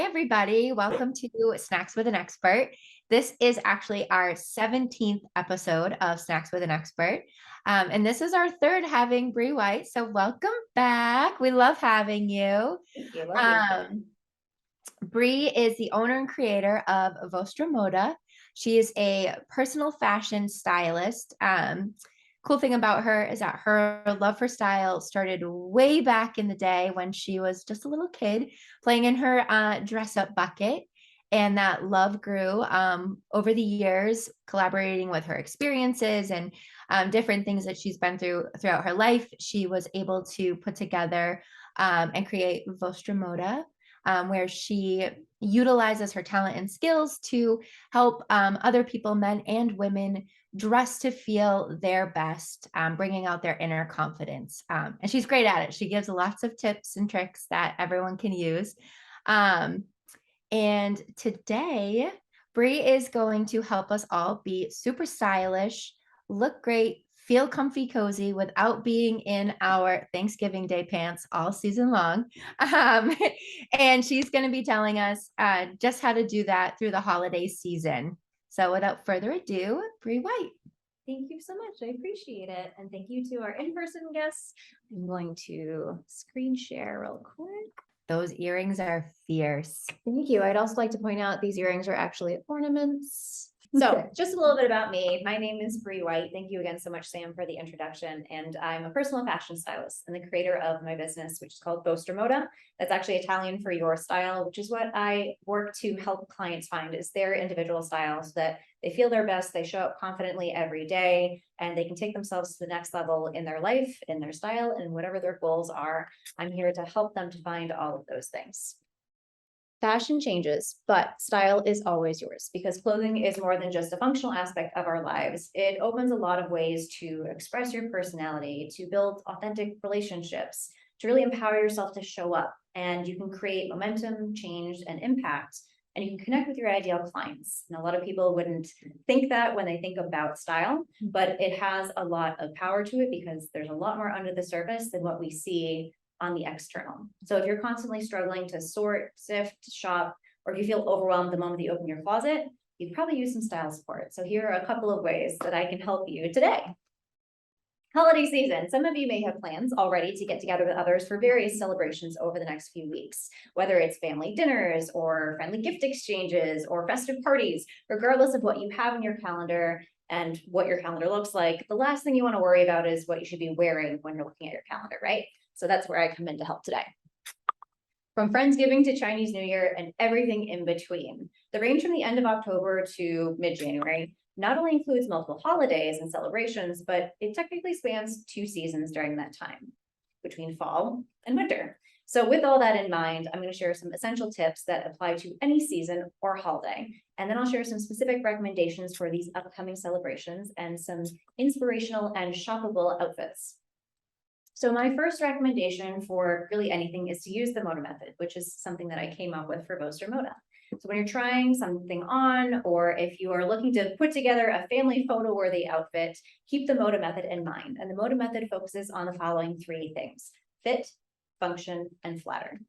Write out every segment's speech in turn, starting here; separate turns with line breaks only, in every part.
Hi, everybody. Welcome to Snacks with an Expert. This is actually our 17th episode of Snacks with an Expert. And this is our third having Bri White. So welcome back. We love having you.
Thank you. Love you.
Bri is the owner and creator of Vostra Moda. She is a personal fashion stylist. Cool thing about her is that her love for style started way back in the day when she was just a little kid playing in her dress up bucket. And that love grew over the years, collaborating with her experiences and different things that she's been through throughout her life. She was able to put together and create Vostra Moda, where she utilizes her talent and skills to help other people, men and women, dress to feel their best, bringing out their inner confidence. And she's great at it. She gives lots of tips and tricks that everyone can use. And today, Bri is going to help us all be super stylish, look great, feel comfy, cozy without being in our Thanksgiving Day pants all season long. And she's going to be telling us just how to do that through the holiday season. So without further ado, Bri White.
Thank you so much. I appreciate it. And thank you to our in-person guests. I'm going to screen share real quick.
Those earrings are fierce.
Thank you. I'd also like to point out these earrings are actually ornaments. So just a little bit about me. My name is Bri White. Thank you again so much, Sam, for the introduction. And I'm a personal fashion stylist and the creator of my business, which is called Vostra Moda. That's actually Italian for your style, which is what I work to help clients find is their individual style so that they feel their best, they show up confidently every day, and they can take themselves to the next level in their life, in their style, and whatever their goals are. I'm here to help them to find all of those things. Fashion changes, but style is always yours because clothing is more than just a functional aspect of our lives. It opens a lot of ways to express your personality, to build authentic relationships, to really empower yourself to show up. And you can create momentum, change, and impact. And you can connect with your ideal clients. And a lot of people wouldn't think that when they think about style, but it has a lot of power to it because there's a lot more under the surface than what we see on the external. So if you're constantly struggling to sort, sift, shop, or if you feel overwhelmed the moment you open your closet, you'd probably use some style support. So here are a couple of ways that I can help you today. Holiday season. Some of you may have plans already to get together with others for various celebrations over the next few weeks, whether it's family dinners or friendly gift exchanges or festive parties, regardless of what you have in your calendar and what your calendar looks like. The last thing you want to worry about is what you should be wearing when you're looking at your calendar, right? So that's where I come in to help today. From Friendsgiving to Chinese New Year and everything in between. The range from the end of October to mid-January not only includes multiple holidays and celebrations, but it technically spans 2 seasons during that time, between fall and winter. So with all that in mind, I'm going to share some essential tips that apply to any season or holiday. And then I'll share some specific recommendations for these upcoming celebrations and some inspirational and shoppable outfits. So my first recommendation for really anything is to use the Moda method, which is something that I came up with for Vostra Moda. So when you're trying something on, or if you are looking to put together a family photo-worthy outfit, keep the Moda method in mind. And the Moda method focuses on the following 3 things: fit, function, and flatter.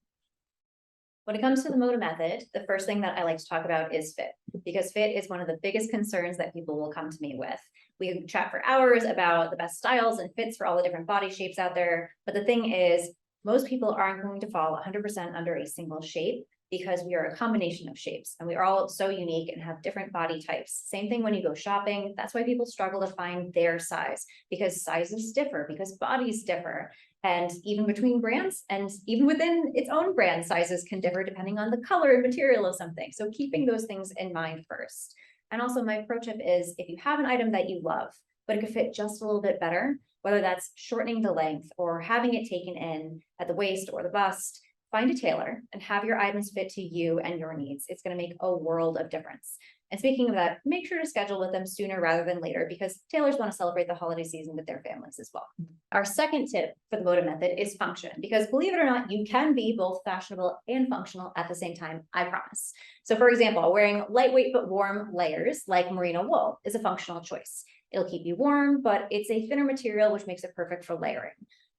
When it comes to the Moda method, the first thing that I like to talk about is fit, because fit is one of the biggest concerns that people will come to me with. We can chat for hours about the best styles and fits for all the different body shapes out there. But the thing is, most people aren't going to fall 100% under a single shape because we are a combination of shapes and we are all so unique and have different body types. Same thing when you go shopping. That's why people struggle to find their size, because sizes differ, because bodies differ. And even between brands and even within its own brand, sizes can differ depending on the color and material of something. So keeping those things in mind first. And also my pro tip is if you have an item that you love, but it could fit just a little bit better, whether that's shortening the length or having it taken in at the waist or the bust, find a tailor and have your items fit to you and your needs. It's going to make a world of difference. And speaking of that, make sure to schedule with them sooner rather than later because tailors want to celebrate the holiday season with their families as well. Our second tip for the Moda method is function, because believe it or not, you can be both fashionable and functional at the same time, I promise. So for example, wearing lightweight but warm layers like merino wool is a functional choice. It'll keep you warm, but it's a thinner material, which makes it perfect for layering.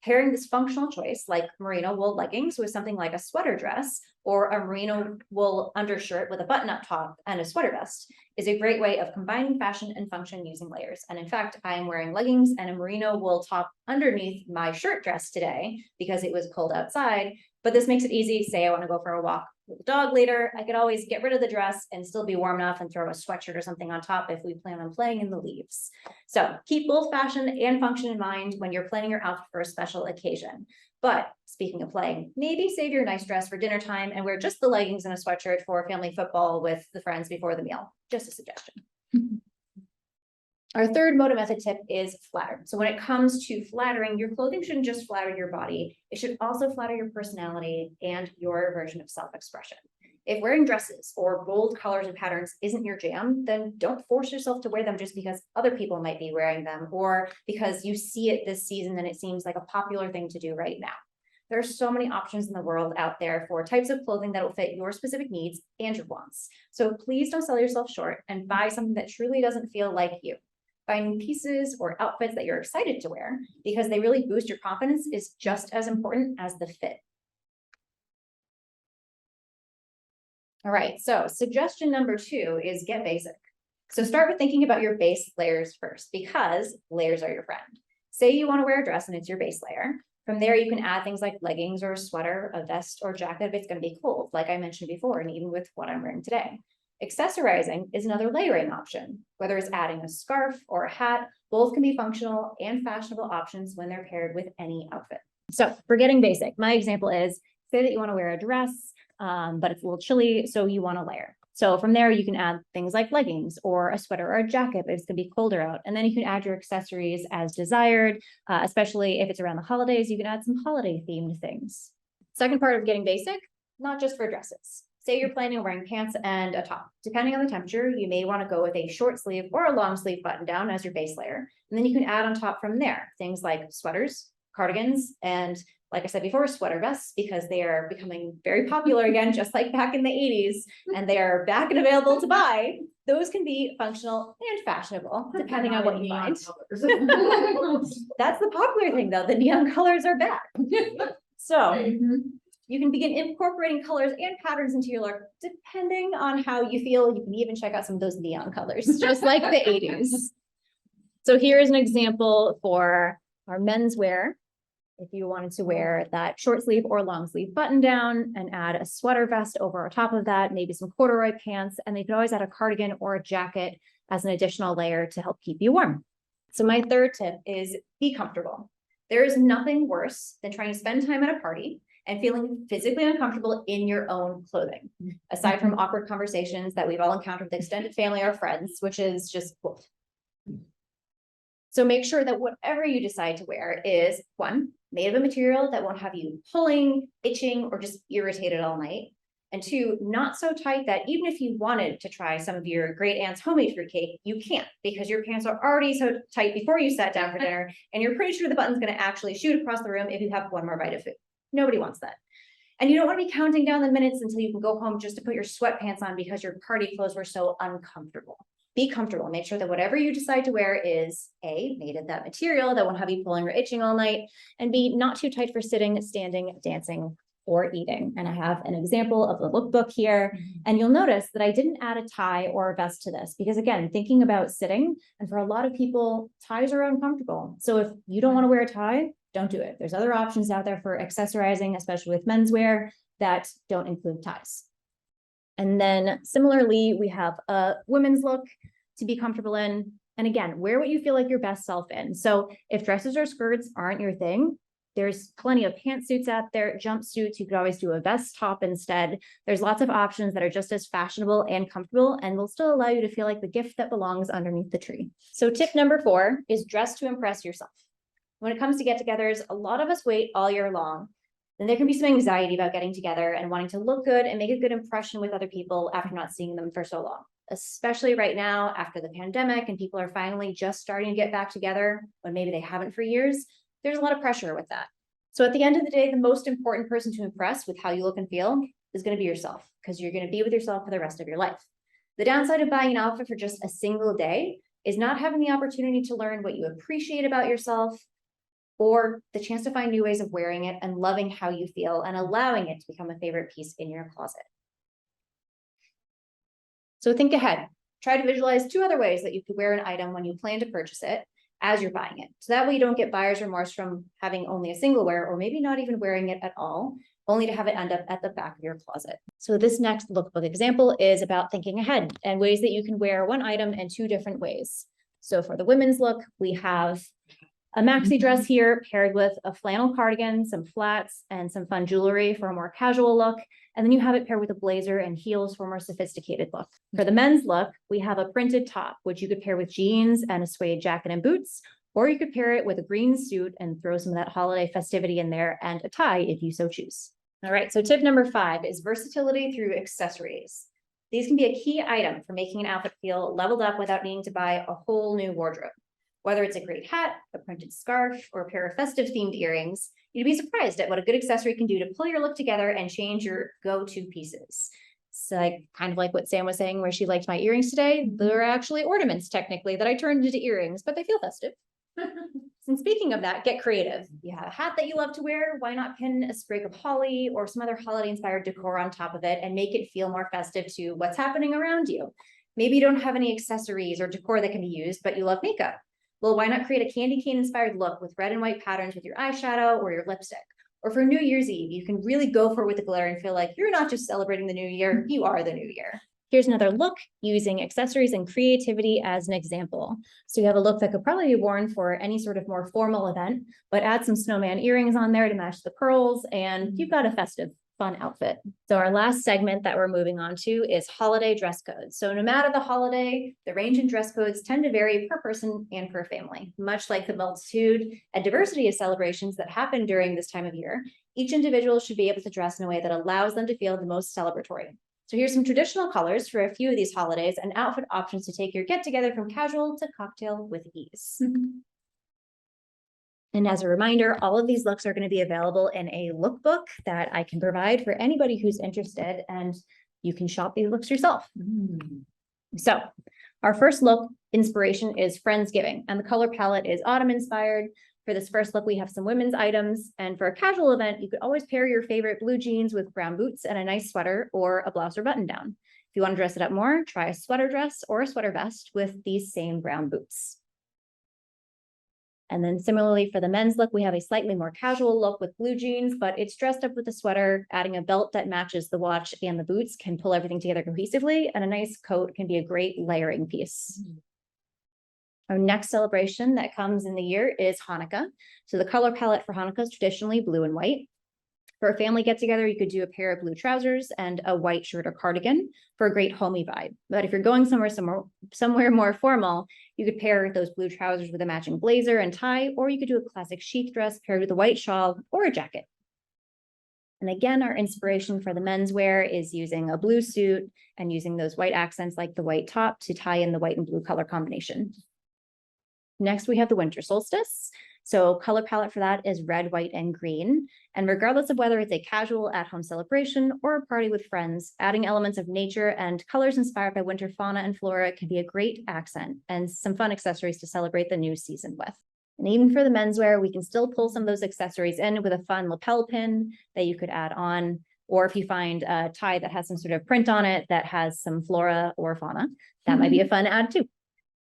Pairing this functional choice like merino wool leggings with something like a sweater dress or a merino wool undershirt with a button-up top and a sweater vest is a great way of combining fashion and function using layers. And in fact, I am wearing leggings and a merino wool top underneath my shirt dress today because it was cold outside. But this makes it easy. Say I want to go for a walk with the dog later, I could always get rid of the dress and still be warm enough and throw a sweatshirt or something on top if we plan on playing in the leaves. So keep both fashion and function in mind when you're planning your outfit for a special occasion. But speaking of playing, maybe save your nice dress for dinner time and wear just the leggings and a sweatshirt for family football with the friends before the meal. Just a suggestion. Our third moda method tip is flatter. So when it comes to flattering, your clothing shouldn't just flatter your body. It should also flatter your personality and your version of self-expression. If wearing dresses or bold colors and patterns isn't your jam, then don't force yourself to wear them just because other people might be wearing them or because you see it this season and it seems like a popular thing to do right now. There are so many options in the world out there for types of clothing that will fit your specific needs and your wants. So please don't sell yourself short and buy something that truly doesn't feel like you. Finding pieces or outfits that you're excited to wear because they really boost your confidence is just as important as the fit. All right, so suggestion number 2 is get basic. So start with thinking about your base layers first because layers are your friend. Say you want to wear a dress and it's your base layer. From there, you can add things like leggings or a sweater, a vest or jacket if it's going to be cold, like I mentioned before, and even with what I'm wearing today. Accessorizing is another layering option, whether it's adding a scarf or a hat, both can be functional and fashionable options when they're paired with any outfit. So for getting basic, my example is, say that you want to wear a dress, but it's a little chilly, so you want to layer. So from there, you can add things like leggings or a sweater or a jacket, but it's going to be colder out. And then you can add your accessories as desired, especially if it's around the holidays, you can add some holiday themed things. Second part of getting basic, not just for dresses. Say you're planning on wearing pants and a top. Depending on the temperature, you may want to go with a short sleeve or a long sleeve button down as your base layer. And then you can add on top from there, things like sweaters, cardigans, and like I said before, sweater vests, because they are becoming very popular again, just like back in the 80s, and they are back and available to buy. Those can be functional and fashionable, depending on what you find. That's the popular thing though, the neon colors are back. So you can begin incorporating colors and patterns into your look, depending on how you feel. You can even check out some of those neon colors, just like the 80s. So here is an example for our menswear. If you wanted to wear that short sleeve or long sleeve button down and add a sweater vest over top of that, maybe some corduroy pants, and you could always add a cardigan or a jacket as an additional layer to help keep you warm. So my third tip is be comfortable. There is nothing worse than trying to spend time at a party and feeling physically uncomfortable in your own clothing, aside from awkward conversations that we've all encountered with extended family or friends, which is just cool. So make sure that whatever you decide to wear is, one, made of a material that won't have you pulling, itching, or just irritated all night. And two, not so tight that even if you wanted to try some of your great aunt's homemade fruitcake, you can't because your pants are already so tight before you sat down for dinner, and you're pretty sure the button's going to actually shoot across the room if you have one more bite of food. Nobody wants that. And you don't want to be counting down the minutes until you can go home just to put your sweatpants on because your party clothes were so uncomfortable. Be comfortable. Make sure that whatever you decide to wear is A, made of that material that won't have you pulling or itching all night, and B, not too tight for sitting, standing, dancing, or eating. And I have an example of the lookbook here. And you'll notice that I didn't add a tie or a vest to this because, again, thinking about sitting, and for a lot of people, ties are uncomfortable. So if you don't want to wear a tie, don't do it. There's other options out there for accessorizing, especially with menswear, that don't include ties. And then similarly, we have a women's look to be comfortable in. And again, wear what you feel like your best self in. So if dresses or skirts aren't your thing, there's plenty of pantsuits out there, jumpsuits. You could always do a vest top instead. There's lots of options that are just as fashionable and comfortable and will still allow you to feel like the gift that belongs underneath the tree. So tip number 4 is dress to impress yourself. When it comes to get-togethers, a lot of us wait all year long. Then there can be some anxiety about getting together and wanting to look good and make a good impression with other people after not seeing them for so long, especially right now after the pandemic and people are finally just starting to get back together when maybe they haven't for years. There's a lot of pressure with that. So at the end of the day, the most important person to impress with how you look and feel is going to be yourself, because you're going to be with yourself for the rest of your life. The downside of buying an outfit for just a single day is not having the opportunity to learn what you appreciate about yourself or the chance to find new ways of wearing it and loving how you feel and allowing it to become a favorite piece in your closet. So think ahead. Try to visualize 2 other ways that you could wear an item when you plan to purchase it as you're buying it. So that way you don't get buyer's remorse from having only a single wear or maybe not even wearing it at all, only to have it end up at the back of your closet. So this next lookbook example is about thinking ahead and ways that you can wear one item in 2 different ways. So for the women's look, we have a maxi dress here paired with a flannel cardigan, some flats, and some fun jewelry for a more casual look. And then you have it paired with a blazer and heels for a more sophisticated look. For the men's look, we have a printed top, which you could pair with jeans and a suede jacket and boots, or you could pair it with a green suit and throw some of that holiday festivity in there and a tie if you so choose. All right, so tip number 5 is versatility through accessories. These can be a key item for making an outfit feel leveled up without needing to buy a whole new wardrobe. Whether it's a great hat, a printed scarf, or a pair of festive themed earrings, you'd be surprised at what a good accessory can do to pull your look together and change your go-to pieces. It's like kind of like what Sam was saying, where she liked my earrings today. They're actually ornaments technically that I turned into earrings, but they feel festive. And speaking of that, get creative. You have a hat that you love to wear, why not pin a sprig of holly or some other holiday inspired decor on top of it and make it feel more festive to what's happening around you. Maybe you don't have any accessories or decor that can be used, but you love makeup. Well, why not create a candy cane inspired look with red and white patterns with your eyeshadow or your lipstick? Or for New Year's Eve, you can really go for it with the glitter and feel like you're not just celebrating the new year, you are the new year. Here's another look using accessories and creativity as an example. So you have a look that could probably be worn for any sort of more formal event, but add some snowman earrings on there to match the pearls, and you've got a festive, fun outfit. So our last segment that we're moving on to is holiday dress codes. So no matter the holiday, the range in dress codes tend to vary per person and per family. Much like the multitude and diversity of celebrations that happen during this time of year, each individual should be able to dress in a way that allows them to feel the most celebratory. So here's some traditional colors for a few of these holidays and outfit options to take your get-together from casual to cocktail with ease. And as a reminder, all of these looks are going to be available in a lookbook that I can provide for anybody who's interested, and you can shop these looks yourself. So our first look inspiration is Friendsgiving, and the color palette is autumn inspired. For this first look, we have some women's items, and for a casual event, you could always pair your favorite blue jeans with brown boots and a nice sweater or a blouse or button down. If you want to dress it up more, try a sweater dress or a sweater vest with these same brown boots. And then similarly for the men's look, we have a slightly more casual look with blue jeans, but it's dressed up with a sweater. Adding a belt that matches the watch and the boots can pull everything together cohesively, and a nice coat can be a great layering piece. Our next celebration that comes in the year is Hanukkah. So the color palette for Hanukkah is traditionally blue and white. For a family get-together, you could do a pair of blue trousers and a white shirt or cardigan for a great homey vibe. But if you're going somewhere more formal, you could pair those blue trousers with a matching blazer and tie, or you could do a classic chic dress paired with a white shawl or a jacket. And again, our inspiration for the men's wear is using a blue suit and using those white accents like the white top to tie in the white and blue color combination. Next, we have the winter solstice. So color palette for that is red, white, and green. And regardless of whether it's a casual at-home celebration or a party with friends, adding elements of nature and colors inspired by winter fauna and flora can be a great accent and some fun accessories to celebrate the new season with. And even for the menswear, we can still pull some of those accessories in with a fun lapel pin that you could add on, or if you find a tie that has some sort of print on it that has some flora or fauna, that might be a fun add too.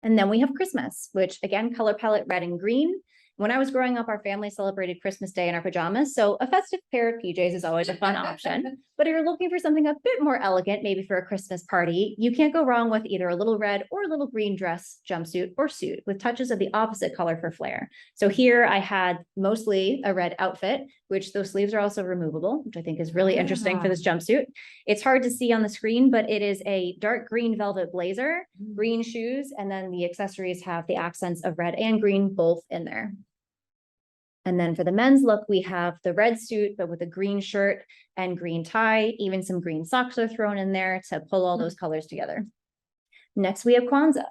And then we have Christmas, which again, color palette red and green. When I was growing up, our family celebrated Christmas Day in our pajamas, so a festive pair of PJs is always a fun option. But if you're looking for something a bit more elegant, maybe for a Christmas party, you can't go wrong with either a little red or a little green dress, jumpsuit, or suit with touches of the opposite color for flair. So here I had mostly a red outfit, which those sleeves are also removable, which I think is really interesting for this jumpsuit. It's hard to see on the screen, but it is a dark green velvet blazer, green shoes, and then the accessories have the accents of red and green both in there. And then for the men's look, we have the red suit, but with a green shirt and green tie. Even some green socks are thrown in there to pull all those colors together. Next, we have Kwanzaa.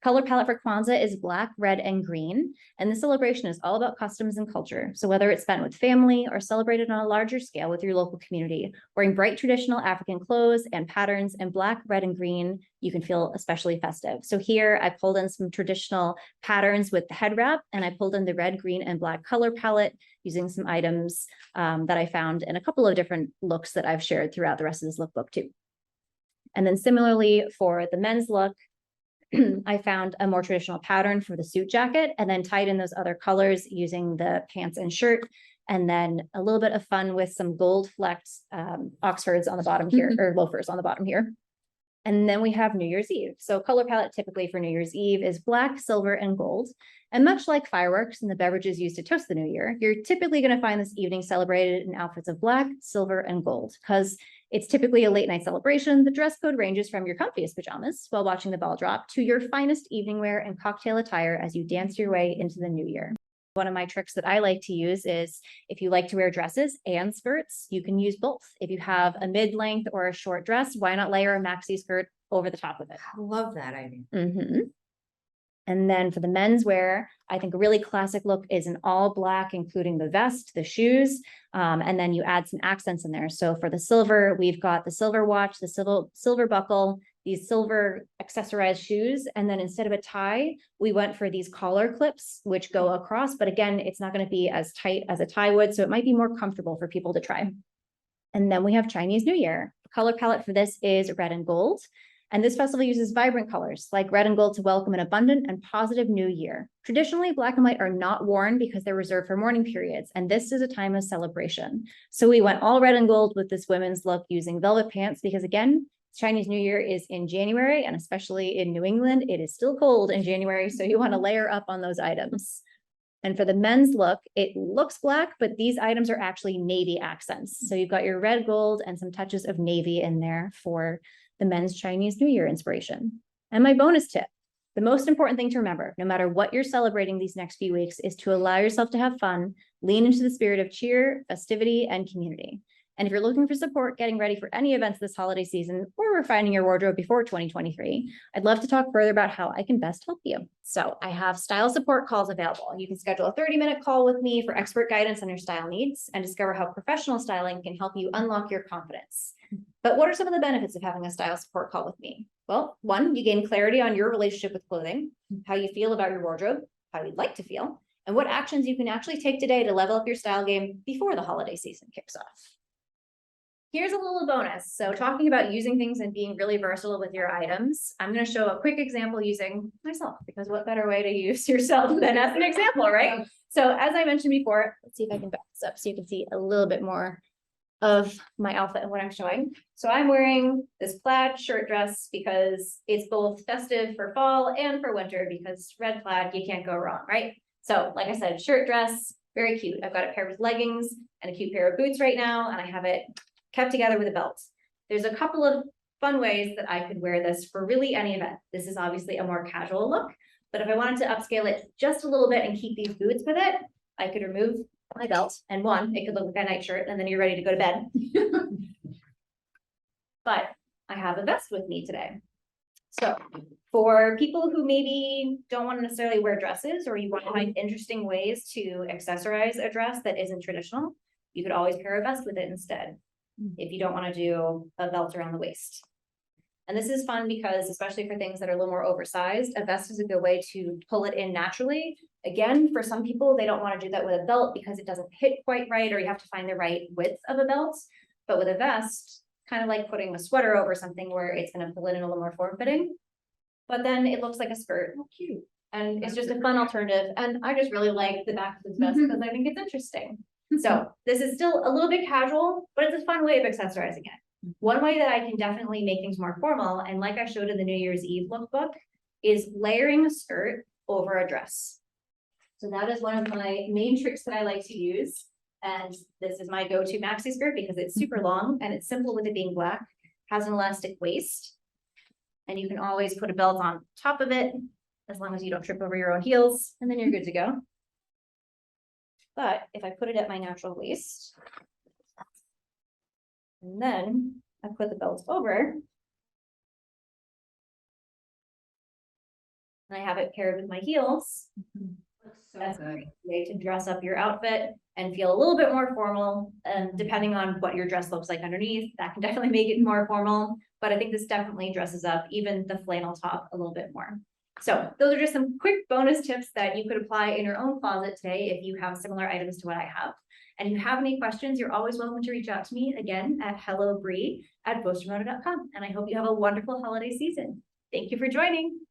Color palette for Kwanzaa is black, red, and green. And this celebration is all about customs and culture. So whether it's spent with family or celebrated on a larger scale with your local community, wearing bright traditional African clothes and patterns in black, red, and green, you can feel especially festive. So here I pulled in some traditional patterns with the head wrap, and I pulled in the red, green, and black color palette using some items that I found in a couple of different looks that I've shared throughout the rest of this lookbook too. And then similarly for the men's look, I found a more traditional pattern for the suit jacket and then tied in those other colors using the pants and shirt. And then a little bit of fun with some gold flecked Oxfords on the bottom here, or loafers on the bottom here. And then we have New Year's Eve. So color palette typically for New Year's Eve is black, silver, and gold. And much like fireworks and the beverages used to toast the new year, you're typically going to find this evening celebrated in outfits of black, silver, and gold because it's typically a late night celebration. The dress code ranges from your comfiest pajamas while watching the ball drop to your finest evening wear and cocktail attire as you dance your way into the new year. One of my tricks that I like to use is if you like to wear dresses and skirts, you can use both. If you have a mid-length or a short dress, why not layer a maxi skirt over the top of it?
I love that idea.
And then for the men's wear, I think a really classic look is an all black, including the vest, the shoes, and then you add some accents in there. So for the silver, we've got the silver watch, the silver buckle, these silver accessorized shoes. And then instead of a tie, we went for these collar clips, which go across. But again, it's not going to be as tight as a tie would. So it might be more comfortable for people to try. And then we have Chinese New Year. The color palette for this is red and gold. And this festival uses vibrant colors like red and gold to welcome an abundant and positive new year. Traditionally, black and white are not worn because they're reserved for mourning periods, and this is a time of celebration. So we went all red and gold with this women's look using velvet pants because again, Chinese New Year is in January, and especially in New England, it is still cold in January, so you want to layer up on those items. And for the men's look, it looks black, but these items are actually navy accents. So you've got your red, gold, and some touches of navy in there for the men's Chinese New Year inspiration. And my bonus tip, the most important thing to remember, no matter what you're celebrating these next few weeks, is to allow yourself to have fun, lean into the spirit of cheer, festivity, and community. And if you're looking for support getting ready for any events this holiday season or refining your wardrobe before 2023, I'd love to talk further about how I can best help you. So I have style support calls available. You can schedule a 30-minute call with me for expert guidance on your style needs and discover how professional styling can help you unlock your confidence. But what are some of the benefits of having a style support call with me? Well, one, you gain clarity on your relationship with clothing, how you feel about your wardrobe, how you'd like to feel, and what actions you can actually take today to level up your style game before the holiday season kicks off. Here's a little bonus. So talking about using things and being really versatile with your items, I'm going to show a quick example using myself, because what better way to use yourself than as an example, right? So as I mentioned before, let's see if I can back this up so you can see a little bit more of my outfit and what I'm showing. So I'm wearing this plaid shirt dress because it's both festive for fall and for winter, because red plaid, you can't go wrong, right? So like I said, shirt dress, very cute. I've got it paired with leggings and a cute pair of boots right now, and I have it kept together with a belt. There's a couple of fun ways that I could wear this for really any event. This is obviously a more casual look, but if I wanted to upscale it just a little bit and keep these boots with it, I could remove my belt, and one, it could look like a nightshirt, and then you're ready to go to bed. But I have a vest with me today. So for people who maybe don't want to necessarily wear dresses, or you want to find interesting ways to accessorize a dress that isn't traditional, you could always pair a vest with it instead, if you don't want to do a belt around the waist. And this is fun because, especially for things that are a little more oversized, a vest is a good way to pull it in naturally. Again, for some people, they don't want to do that with a belt because it doesn't hit quite right, or you have to find the right width of a belt. But with a vest, kind of like putting a sweater over something where it's going to pull it in a little more form-fitting, but then it looks like a skirt. Oh, cute. And it's just a fun alternative. And I just really like the back of this vest because I think it's interesting. So this is still a little bit casual, but it's a fun way of accessorizing it. One way that I can definitely make things more formal, and like I showed in the New Year's Eve lookbook, is layering a skirt over a dress. So that is one of my main tricks that I like to use. And this is my go-to maxi skirt because it's super long and it's simple with it being black, has an elastic waist, and you can always put a belt on top of it as long as you don't trip over your own heels, and then you're good to go. But if I put it at my natural waist, and then I put the belt over, and I have it paired with my heels.
Looks so
That's a
good.
great way to dress up your outfit and feel a little bit more formal. And depending on what your dress looks like underneath, that can definitely make it more formal. But I think this definitely dresses up even the flannel top a little bit more. So those are just some quick bonus tips that you could apply in your own closet today if you have similar items to what I have. And if you have any questions, you're always welcome to reach out to me again at hellobri@vostramoda.com. And I hope you have a wonderful holiday season. Thank you for joining.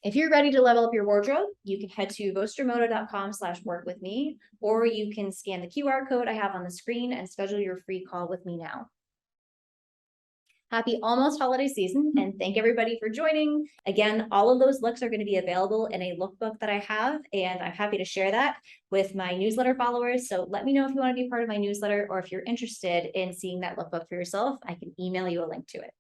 If you're ready to level up your wardrobe, you can head to vostramoda.com/work-with-me, or you can scan the QR code I have on the screen and schedule your free call with me now. Happy almost holiday season, and thank everybody for joining. Again, all of those looks are going to be available in a lookbook that I have, and I'm happy to share that with my newsletter followers. So let me know if you want to be part of my newsletter, or if you're interested in seeing that lookbook for yourself, I can email you a link to it.